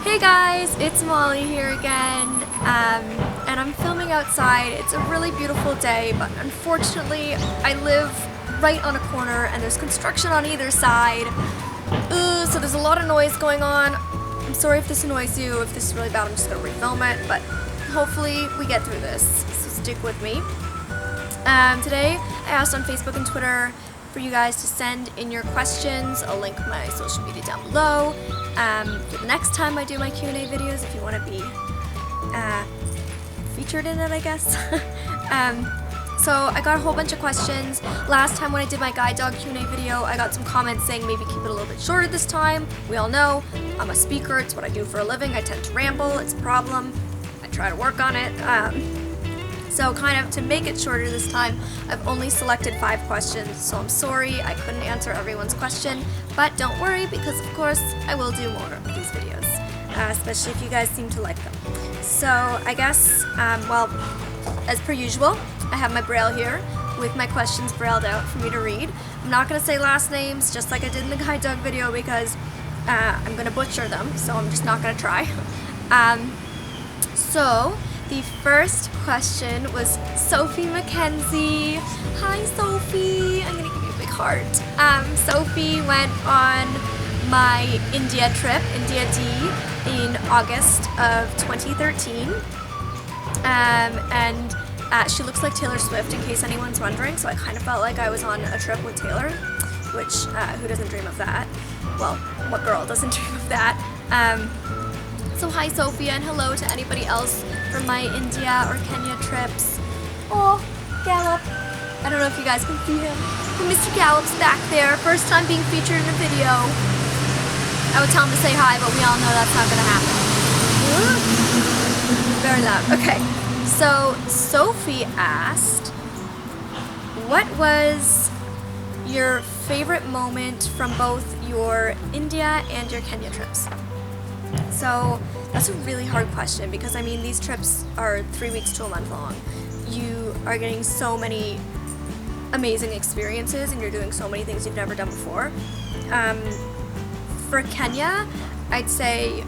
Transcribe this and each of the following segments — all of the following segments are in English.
Hey guys, it's Molly here again, and I'm filming outside. It's a really beautiful day, but unfortunately I live right on a corner and there's construction on either side. So there's a lot of noise going on. I'm sorry if this annoys you. If this is really bad, I'm just gonna refilm it, but hopefully we get through this, so stick with me. Today I asked on Facebook and Twitter for you guys to send in your questions. I'll link my social media down below. For the next time I do my Q&A videos, if you want to be featured in it, I guess. So I got a whole bunch of questions. Last time when I did my guide dog Q&A video, I got some comments saying maybe keep it a little bit shorter this time. We all know I'm a speaker. It's what I do for a living. I tend to ramble. It's a problem. I try to work on it. So kind of to make it shorter this time, I've only selected 5 questions, so I'm sorry I couldn't answer everyone's question, but don't worry because of course I will do more of these videos, especially if you guys seem to like them. So I guess, well, as per usual, I have my braille here with my questions brailled out for me to read. I'm not going to say last names just like I did in the guide dog video because I'm going to butcher them, so I'm just not going to try. So the first question was Sophie Mackenzie. Hi Sophie, I'm gonna give you a big heart. Sophie went on my India trip, India D, in August of 2013. And she looks like Taylor Swift in case anyone's wondering, so I kind of felt like I was on a trip with Taylor, which, who doesn't dream of that? Well, what girl doesn't dream of that? So hi Sophia, and hello to anybody else from my India or Kenya trips. Oh, Gallop. I don't know if you guys can see him. But Mr. Gallop's back there, first time being featured in a video. I would tell him to say hi, but we all know that's not gonna happen. Very loud. Okay, so Sophie asked, what was your favorite moment from both your India and your Kenya trips? So that's a really hard question because I mean these trips are 3 weeks to a month long. You are getting so many amazing experiences and you're doing so many things you've never done before. For Kenya, I'd say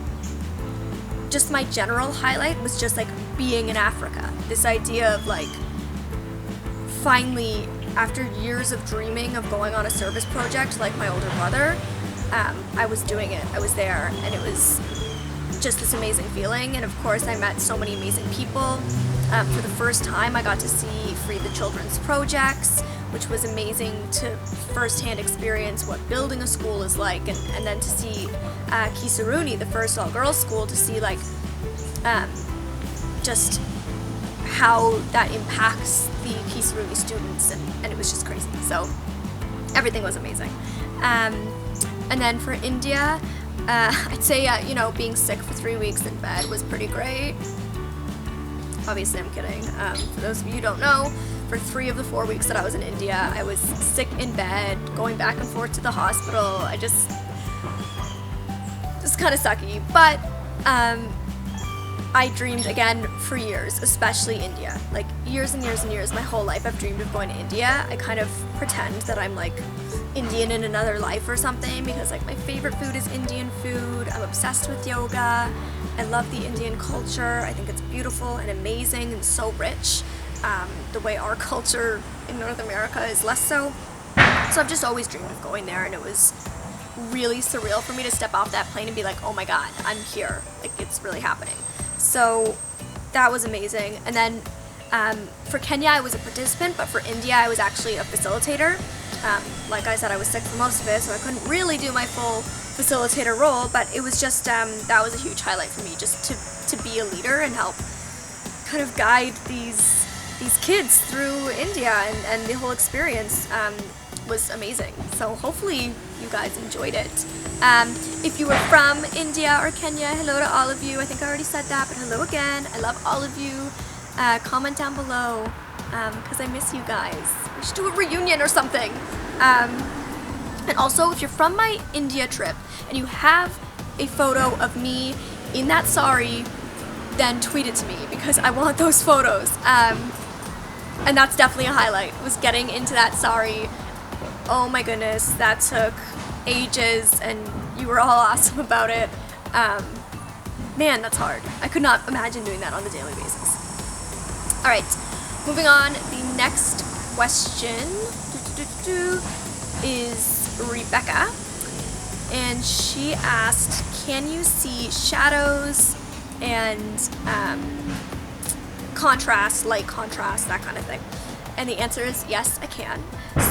just my general highlight was just like being in Africa. This idea of like finally after years of dreaming of going on a service project like my older brother, I was doing it. I was there and it was just this amazing feeling, and of course I met so many amazing people. For the first time I got to see Free the Children's projects, which was amazing to firsthand experience what building a school is like, and then to see Kisaruni, the first all-girls school, to see like just how that impacts the Kisaruni students, and it was just crazy. So everything was amazing. And then for India, I'd say, you know, being sick for 3 weeks in bed was pretty great. Obviously, I'm kidding. For those of you who don't know, for 3 of the 4 weeks that I was in India, I was sick in bed, going back and forth to the hospital. Just kind of sucky. But I dreamed again for years, especially India. Like years and years and years, my whole life I've dreamed of going to India. I kind of pretend that I'm like Indian in another life or something because like my favorite food is Indian food. I'm obsessed with yoga. I love the Indian culture. I think it's beautiful and amazing and so rich. The way our culture in North America is less so. So I've just always dreamed of going there, and it was really surreal for me to step off that plane and be like, oh my god, I'm here. Like it's really happening. So that was amazing. And then for Kenya I was a participant, but for India I was actually a facilitator. Like I said, I was sick for most of it, so I couldn't really do my full facilitator role, but it was just, that was a huge highlight for me, just to be a leader and help kind of guide these kids through India, and the whole experience was amazing. So hopefully you guys enjoyed it. If you were from India or Kenya, hello to all of you. I think I already said that, but hello again. I love all of you. Comment down below, because I miss you guys. We should do a reunion or something. And also, if you're from my India trip and you have a photo of me in that sari, then tweet it to me because I want those photos. And that's definitely a highlight, was getting into that sari. Oh my goodness, that took ages and you were all awesome about it. Man, that's hard. I could not imagine doing that on a daily basis. All right, moving on. The next question is Rebecca, and she asked, can you see shadows and contrast, light contrast, that kind of thing? And the answer is yes, I can.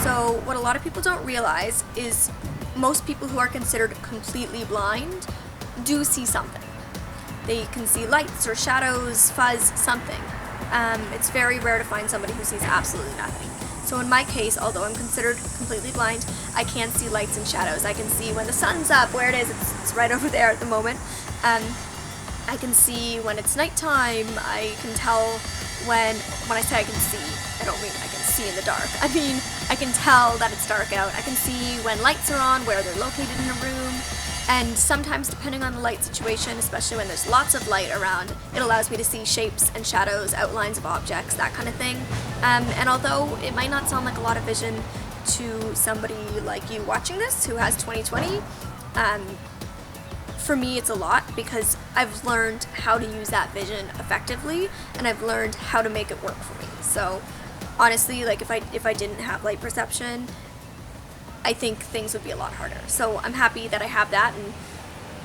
So what a lot of people don't realize is most people who are considered completely blind do see something. They can see lights or shadows, fuzz, something. It's very rare to find somebody who sees absolutely nothing. So in my case, although I'm considered completely blind, I can see lights and shadows. I can see when the sun's up, where it is, it's right over there at the moment. I can see when it's nighttime. I can tell when I say I can see, I don't mean I can see in the dark. I mean, I can tell that it's dark out. I can see when lights are on, where they're located in a room. And sometimes, depending on the light situation, especially when there's lots of light around, it allows me to see shapes and shadows, outlines of objects, that kind of thing. And although it might not sound like a lot of vision to somebody like you watching this who has 20/20, for me it's a lot because I've learned how to use that vision effectively, and I've learned how to make it work for me. So honestly, like if I didn't have light perception, I think things would be a lot harder. So I'm happy that I have that, and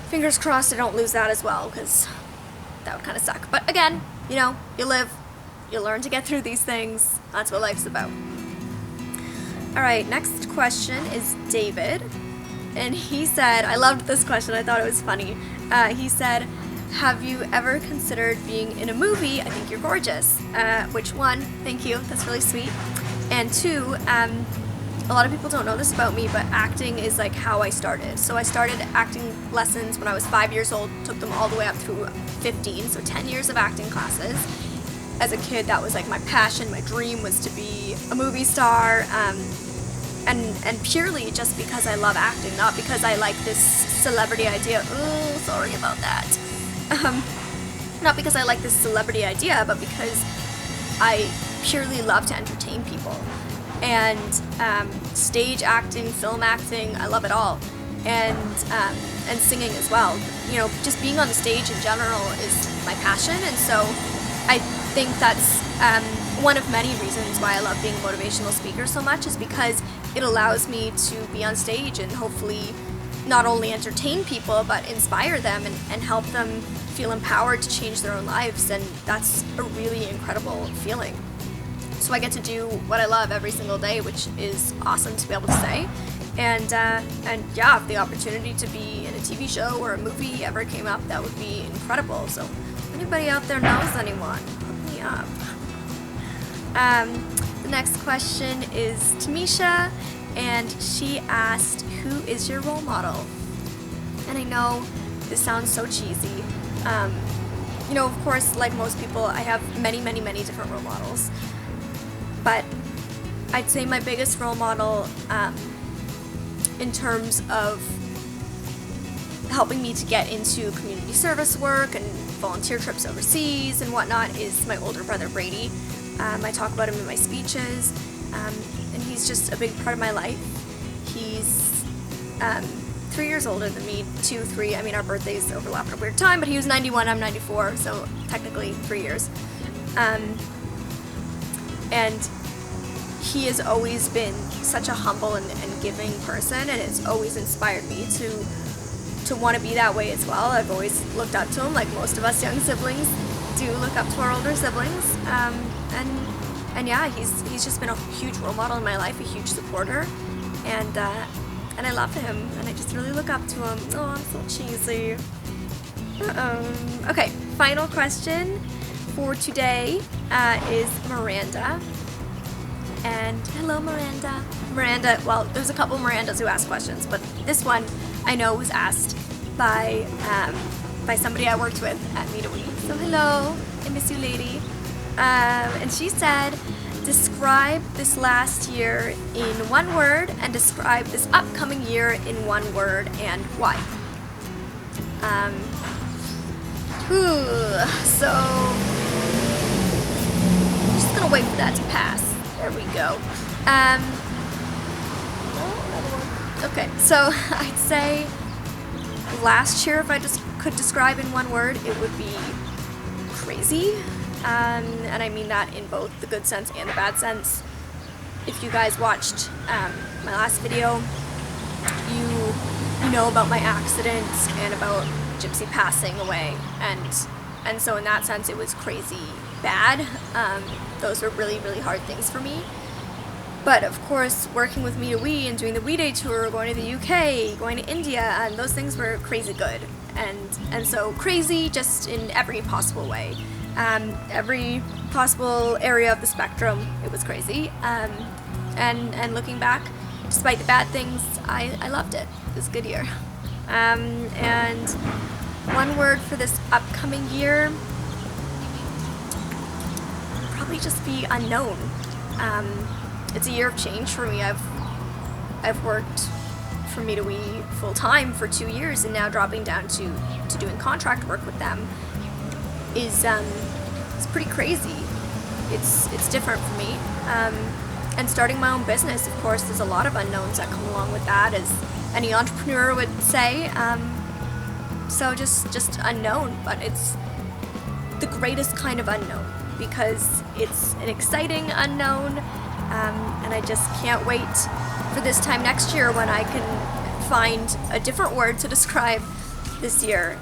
fingers crossed I don't lose that as well, because that would kind of suck. But again, you know, you live, you learn to get through these things. That's what life's about. All right, next question is David. And he said, I loved this question, I thought it was funny. He said, have you ever considered being in a movie? I think you're gorgeous. Which one? Thank you, that's really sweet. And two, a lot of people don't know this about me, but acting is like how I started. So I started acting lessons when I was 5 years old, took them all the way up through 15, so 10 years of acting classes. As a kid, that was like my passion, my dream was to be a movie star, and purely just because I love acting, not because I like this celebrity idea. Oh, sorry about that. Not because I like this celebrity idea, but because I purely love to entertain people. And stage acting, film acting, I love it all, and singing as well. You know, just being on the stage in general is my passion, and so I think that's one of many reasons why I love being a motivational speaker so much, is because it allows me to be on stage and hopefully not only entertain people but inspire them and help them feel empowered to change their own lives, and that's a really incredible feeling. So I get to do what I love every single day, which is awesome to be able to say. And yeah, if the opportunity to be in a TV show or a movie ever came up, that would be incredible. So if anybody out there knows anyone, hook me up. The next question is Tamisha, and she asked, who is your role model? And I know this sounds so cheesy. You know, of course, like most people, I have many different role models. But I'd say my biggest role model in terms of helping me to get into community service work and volunteer trips overseas and whatnot is my older brother Brady. I talk about him in my speeches, and he's just a big part of my life. He's 3 years older than me, 2, 3. I mean, our birthdays overlap at a weird time, but he was 91, I'm 94, so technically 3 years. And he has always been such a humble and giving person, and it's always inspired me to want to be that way as well. I've always looked up to him, like most of us young siblings do look up to our older siblings. And yeah, he's just been a huge role model in my life, a huge supporter, and I love him, and I just really look up to him. Oh, I'm so cheesy. Okay, final question for today is Miranda. And hello, Miranda. Miranda, well, there's a couple Mirandas who asked questions, but this one I know was asked by somebody I worked with at Meet a Week. So hello, I miss you, lady. And she said, describe this last year in one word and describe this upcoming year in one word and why. So I'm just gonna wait for that to pass. There we go. Okay, so I'd say last year, if I just could describe in one word, it would be crazy. And I mean that in both the good sense and the bad sense. If you guys watched my last video, you know about my accident and about Gypsy passing away, and so in that sense it was crazy bad. Those were really, really hard things for me. But of course, working with Me to We and doing the We Day tour, going to the UK, going to India, and those things were crazy good. And so crazy just in every possible way. Every possible area of the spectrum, it was crazy. And looking back, despite the bad things, I loved it. It was a good year. And one word for this upcoming year, probably just be unknown. It's a year of change for me. I've worked for Me to We full time for 2 years, and now dropping down to doing contract work with them is it's pretty crazy. It's different for me. And starting my own business, of course, there's a lot of unknowns that come along with that, as any entrepreneur would say. So just unknown, but it's the greatest kind of unknown because it's an exciting unknown, and I just can't wait for this time next year when I can find a different word to describe this year.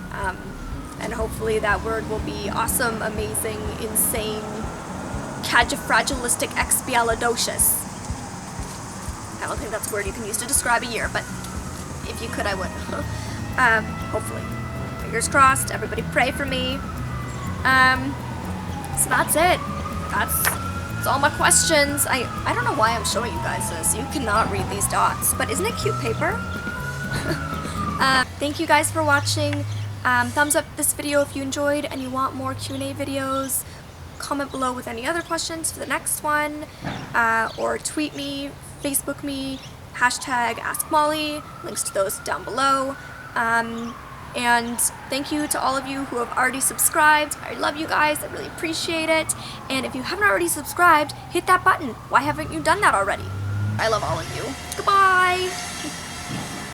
And hopefully that word will be awesome, amazing, insane, cagifragilistic, expialidocious. I don't think that's a word you can use to describe a year, but if you could, I would. Hopefully. Fingers crossed. Everybody pray for me. So that's it. That's all my questions. I don't know why I'm showing you guys this. You cannot read these dots, but isn't it cute paper? Thank you guys for watching. Thumbs up this video if you enjoyed and you want more Q&A videos. Comment below with any other questions for the next one, or tweet me, Facebook me, hashtag AskMolly, links to those down below. And thank you to all of you who have already subscribed. I love you guys, I really appreciate it. And if you haven't already subscribed, hit that button. Why haven't you done that already? I love all of you. Goodbye!